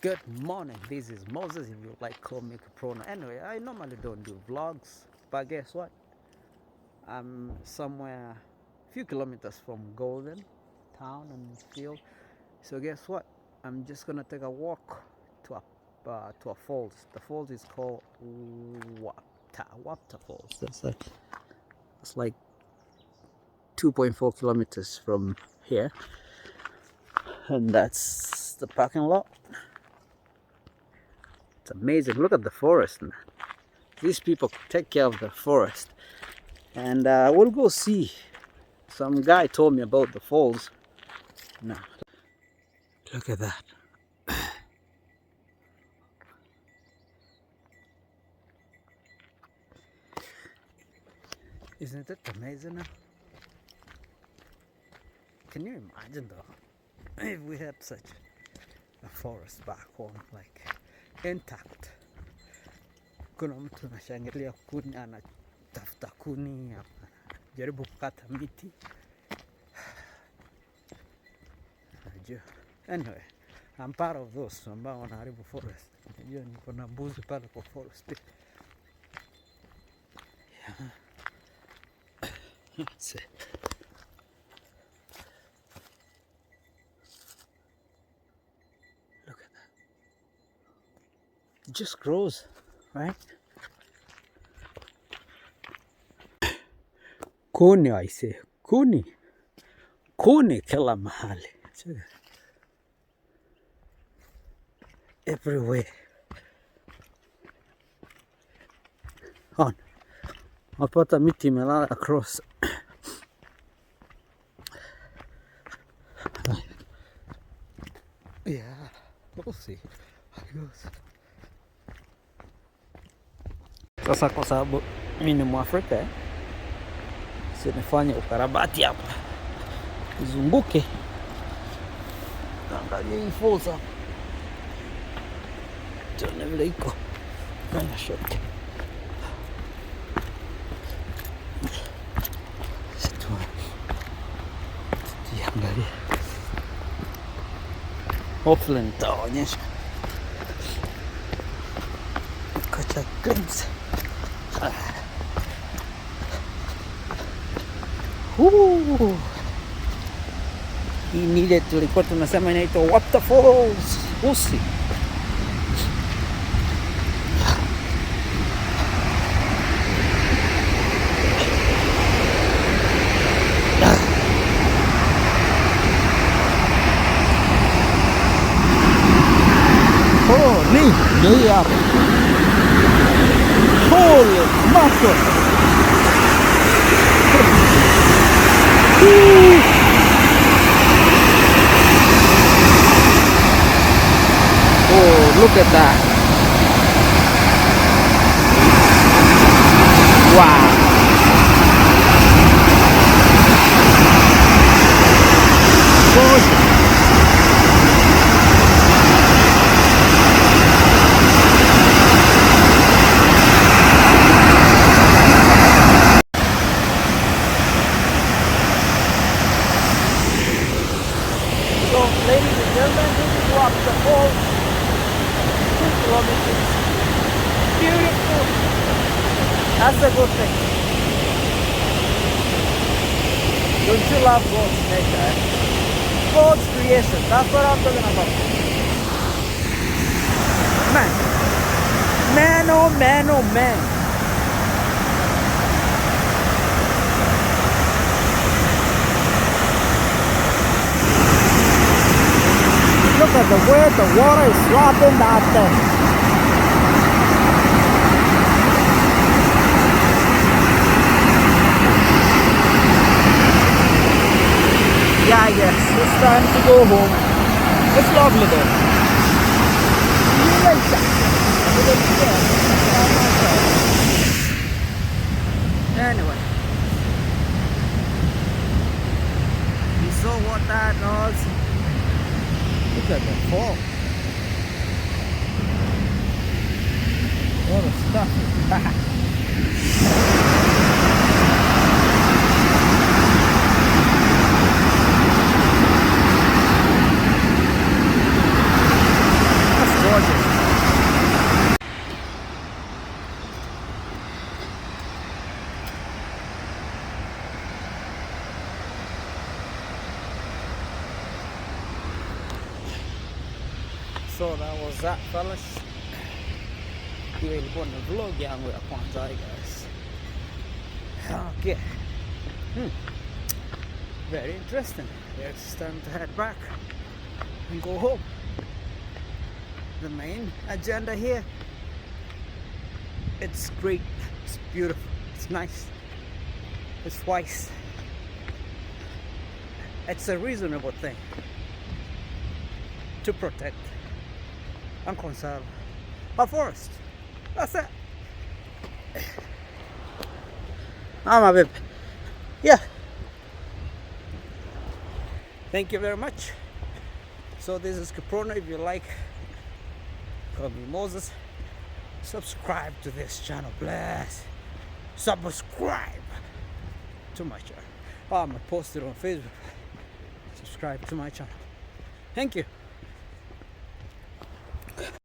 Good morning, this is Moses. If you like, call me Caprona. Anyway, I normally don't do vlogs, but guess what? I'm somewhere a few kilometers from Golden Town and Field. So guess what? I'm just gonna take a walk to a falls. The falls is called Wapta Falls. That's like 2.4 kilometers from here, and that's the parking lot. It's amazing. Look at the forest, man. These people take care of the forest, and we'll go see. Some guy told me about the falls. Now, look at that. Isn't it amazing? Can you imagine though, if we had such a forest back home, like intact? Kuna mtu anashangilia kuni, anatafuta kuni, jaribu kukata miti. Anyway, I'm part of those ambao wanaharibu forest. Najua niko na mbuzi pale kwa forest. Yeah. Let's see. Look at that. It just grows, right? Kuni, I say. Kuni kila mahali. Everywhere. On. Napata miti imelala across. Yeah, we'll see how it goes. Sasa kwa sababu mimi ni Mwafrika, si nifanye ukarabati hapa, nizunguke, angalia hii falls hapa, tuone vile iko. Fanya shot. Tuangalie. Hopefully nitaonyesha. Catch a glimpse. Hii ni ile tulikuwa tunasema inaitwa Waterfalls. Usi. Hii hapa. Holy mackerel. Oh, look at that. Wow. Gorgeous. So, ladies and gentlemen, this is Waterfalls. 2 kilometers. Beautiful. That's a good thing. Don't you love God's nature? God's creation. That's what I'm talking about. Man. Man, oh man, oh man. Look at the way the water is dropping out there. Yeah, I guess it's time to go home. It's lovely though. See you later. Anyway, you saw what that was. Look at the fall. What a stuff. So that was that, fellas. Hiyo ilikuwa ni vlog yangu ya kwanza, guys. Okay. Very interesting. It's time to head back and go home. The main agenda here, it's great, it's beautiful, it's nice, it's wise. It's a reasonable thing to protect and conserve our forest. That's it. My babe. Yeah. Thank you very much. So this is Caprona. If you like, call me Moses. Subscribe to this channel, please. Subscribe to my channel. I'm gonna post it on Facebook. Subscribe to my channel. Thank you.